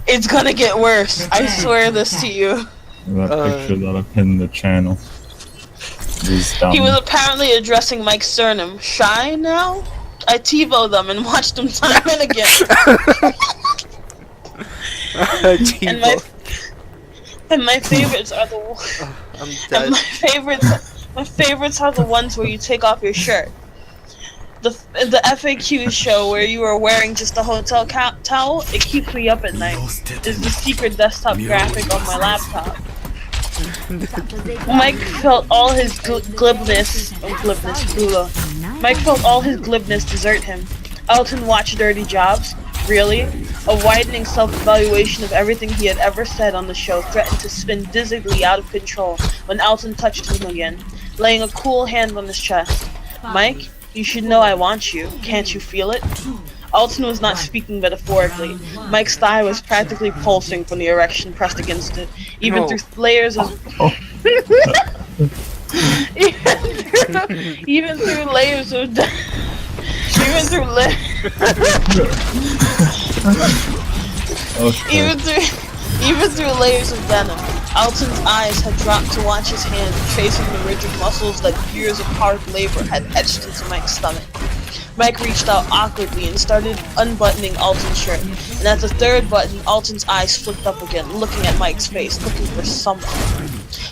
It's gonna get worse. I swear this to you. That picture that I pinned in the channel. He was apparently addressing Mike's surname. Shy now? I TiVo them and watched them time and again. and my favorites are the and my favorites are the ones where you take off your shirt. The FAQ show where you are wearing just a hotel towel. It keeps me up at night. Is the secret desktop graphic on my laptop. Mike felt all his glibness desert him. Elton watched Dirty Jobs. Really? A widening self-evaluation of everything he had ever said on the show threatened to spin dizzily out of control when Elton touched him again, laying a cool hand on his chest. Mike, you should know I want you. Can't you feel it? Alton was not speaking metaphorically. Mike's thigh was practically pulsing from the erection pressed against it, even through layers of even through layers of even through layers of denim. Alton's eyes had dropped to watch his hand tracing the rigid muscles that years of hard labor had etched into Mike's stomach. Mike reached out awkwardly and started unbuttoning Alton's shirt, and at the third button, Alton's eyes flicked up again, looking at Mike's face, looking for something.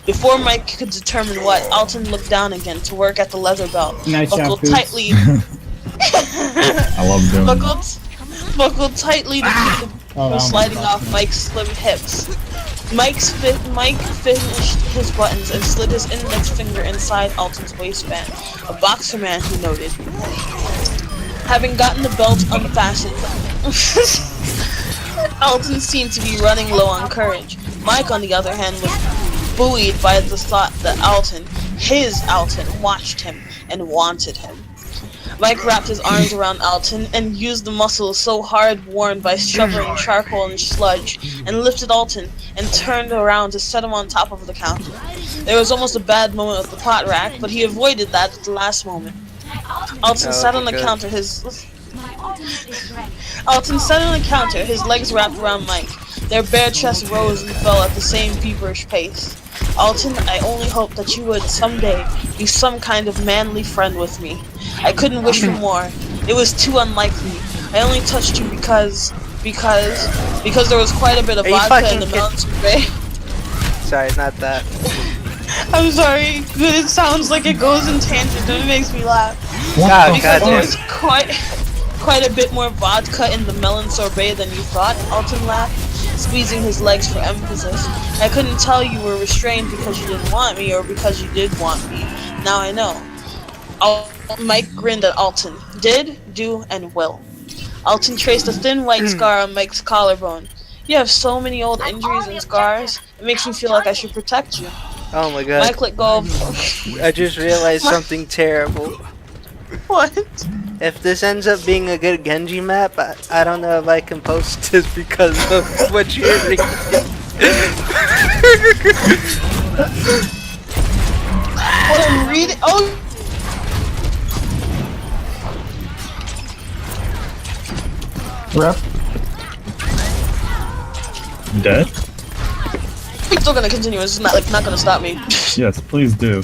Before Mike could determine what, Alton looked down again to work at the leather belt, buckled tightly. I love doing that. Buckled tightly to keep the from sliding off Mike's slim hips. Mike finished his buttons and slid his index finger inside Alton's waistband. A boxer man, he noted. Having gotten the belt unfastened, Alton seemed to be running low on courage. Mike, on the other hand, was buoyed by the thought that his Alton, watched him and wanted him. Mike wrapped his arms around Alton and used the muscles so hard worn by shoveling charcoal and sludge, and lifted Alton and turned around to set him on top of the counter. There was almost a bad moment with the pot rack, but he avoided that at the last moment. Alton sat on the counter, his legs wrapped around Mike. Their bare chests rose and fell at the same feverish pace. Alton, I only hope that you would someday be some kind of manly friend with me. I couldn't wish for more. It was too unlikely. I only touched you because there was quite a bit of vodka in the melon sorbet. Sorry, not that. I'm sorry, but it sounds like it goes in tangents and it makes me laugh. Because there was quite a bit more vodka in the melon sorbet than you thought, Alton laughed, squeezing his legs for emphasis. I couldn't tell you were restrained because you didn't want me or because you did want me. Now I know. Mike grinned at Alton. Did, do, and will. Alton traced a thin white scar on Mike's collarbone. You have so many old injuries and scars. It makes me feel like I should protect you. Oh my god. Mike let go of... I just realized something terrible. What? If this ends up being a good Genji map, I don't know if I can post this because of what you're reading. What I'm reading? Oh! Rep. Dead? I'm still gonna continue, it's not gonna stop me. Yes, please do.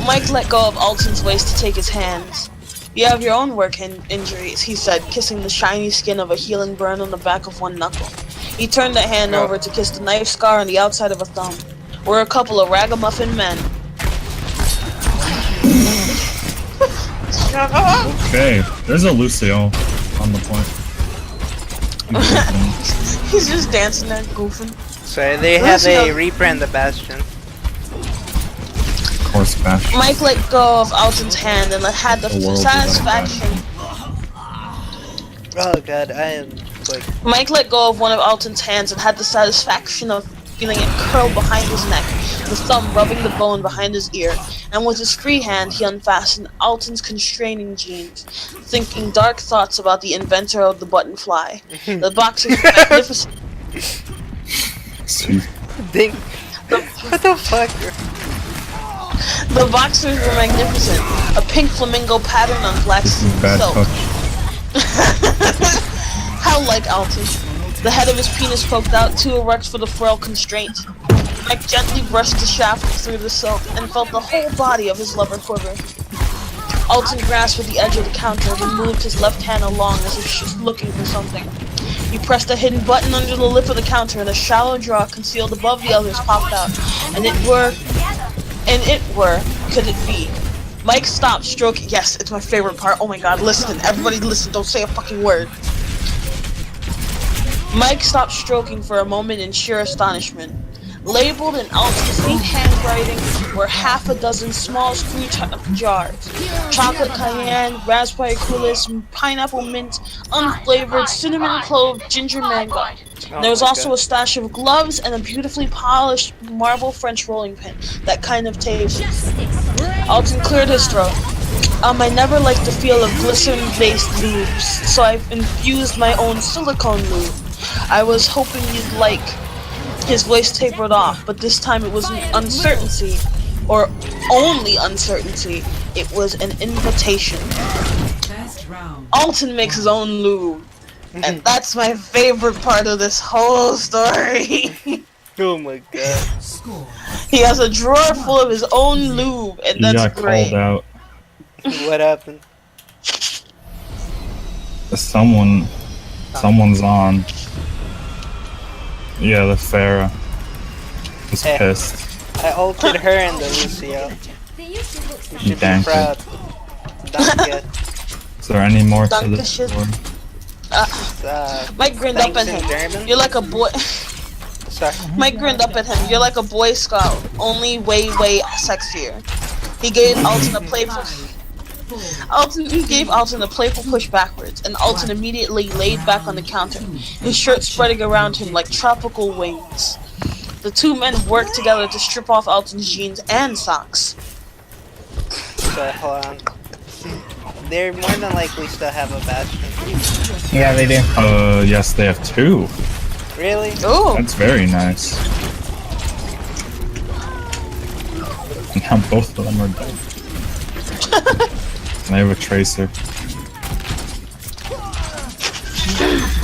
Mike let go of Alton's waist to take his hands. You have your own work injuries, he said, kissing the shiny skin of a healing burn on the back of one knuckle. He turned that hand over to kiss the knife scar on the outside of a thumb. We're a couple of ragamuffin men. Okay, there's a Lucio on the point. He's just dancing there, goofing. Sorry, they have a rebrand the Bastion. Of course, Bastion. Mike let go of Alton's hand and had the satisfaction. Oh god, I am like... Mike let go of one of Alton's hands and had the satisfaction of feeling it curl behind his neck, the thumb rubbing the bone behind his ear, and with his free hand he unfastened Alton's constraining jeans, thinking dark thoughts about the inventor of the button fly. The boxers were magnificent. What the fuck? The boxers were magnificent. A pink flamingo pattern on black silk. How like Alton. The head of his penis poked out, too erect for the frail constraint. Mike gently brushed the shaft through the silk and felt the whole body of his lover quiver. Alton grasped at the edge of the counter, then moved his left hand along as if she's looking for something. He pressed a hidden button under the lip of the counter, and a shallow drawer concealed above the others popped out. Could it be? Mike stopped, stroking. Yes, it's my favorite part. Oh my god, listen, everybody listen, don't say a fucking word. Mike stopped stroking for a moment in sheer astonishment. Labeled in Alton's neat handwriting were half a dozen small screw jars. Chocolate cayenne, raspberry coulis, pineapple mint, unflavored cinnamon clove, ginger mango. There was also a stash of gloves and a beautifully polished marble French rolling pin. That kind of table. Alton cleared his throat. I never liked the feel of glycerin-based lubes, so I've infused my own silicone lube. I was hoping you'd like. His voice tapered off, but this time it wasn't uncertainty, or only uncertainty. It was an invitation. Alton makes his own lube, and that's my favorite part of this whole story. Oh my god. He has a drawer full of his own lube, and that's great. He got called out. What happened? Someone's on. Yeah, the Farah was pissed. I ulted her in the Lucio. You should be proud. Danke. Is there any more to Danke this shit. story? Mike grinned up at him. You're like a boy. Sorry. Mike grinned up at him. You're like a Boy Scout, only way sexier. He gave Alton a playful push backwards, and Alton immediately laid back on the counter, his shirt spreading around him like tropical wings. The two men worked together to strip off Alton's jeans and socks. So, hold on. They're more than likely still have a bastion. Yeah, they do. Yes, they have two. Really? Ooh. That's very nice. And now both of them are dead. I have a tracer.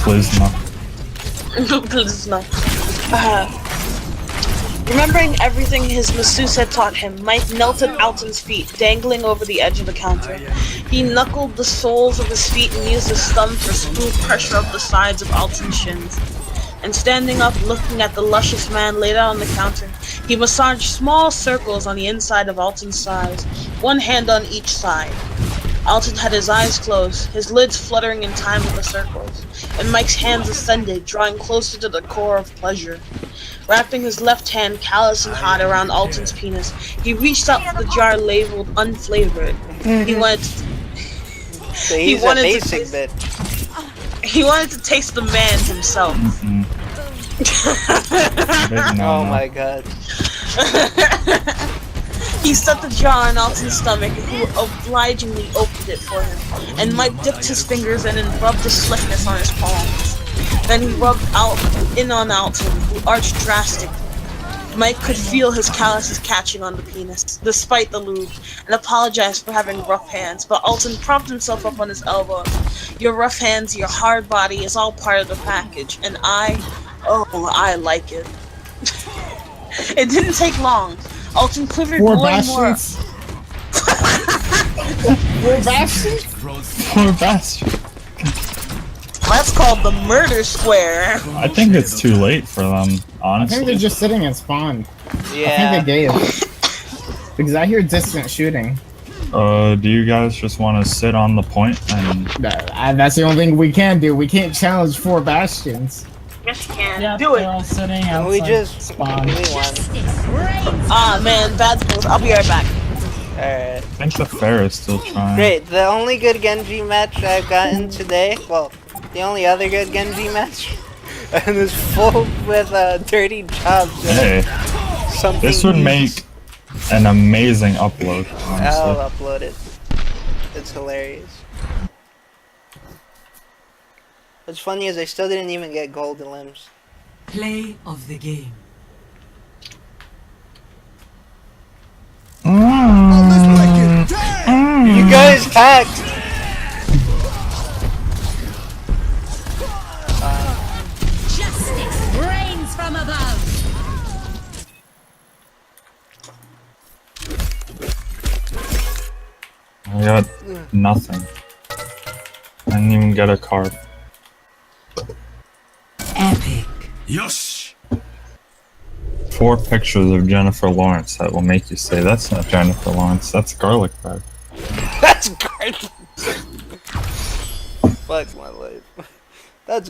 Plasma. Remembering everything his masseuse had taught him, Mike knelt at Alton's feet, dangling over the edge of the counter. He knuckled the soles of his feet and used his thumb for smooth pressure up the sides of Alton's shins. And standing up, looking at the luscious man laid out on the counter, he massaged small circles on the inside of Alton's thighs, one hand on each side. Alton had his eyes closed, his lids fluttering in time with the circles, and Mike's hands ascended, drawing closer to the core of pleasure. Wrapping his left hand callous and hot around Alton's penis, he reached out for the jar labeled unflavored. He wanted to taste the man himself. Oh my god. He set the jar on Alton's stomach and he obligingly opened it for him, and Mike dipped his fingers in and rubbed the slickness on his palms. Then he rubbed in on Alton, who arched drastically. Mike could feel his calluses catching on the penis, despite the lube, and apologized for having rough hands, but Alton propped himself up on his elbows. Your rough hands, your hard body is all part of the package, and I like it. It didn't take long. Alton quivered more and more. Four bastions? Poor bastard. That's called the murder square. I think it's too late for them, I think honestly. they're just sitting and spawned. Yeah. I think they gave. Because I hear distant shooting. Do you guys just want to sit on the point and... That's the only thing we can do. We can't challenge 4 bastions. Yes, you can. Yeah, Do they're it. all sitting outside We just spawn. we won. Ah, man, bad things. I'll be right back. Alright. I think the fair is still trying. Great. The only good Genji match I've gotten today, well, the only other good Genji match, and is full with dirty jobs. Hey, Something this would make an amazing upload, I'll honestly. upload it. It's hilarious. What's funny is I still didn't even get golden limbs. Play of the game. You guys hacked! I got nothing. I didn't even get a card. Epic. 4 pictures of Jennifer Lawrence that will make you say, that's not Jennifer Lawrence, that's garlic bread. That's garlic. Fuck my life. That's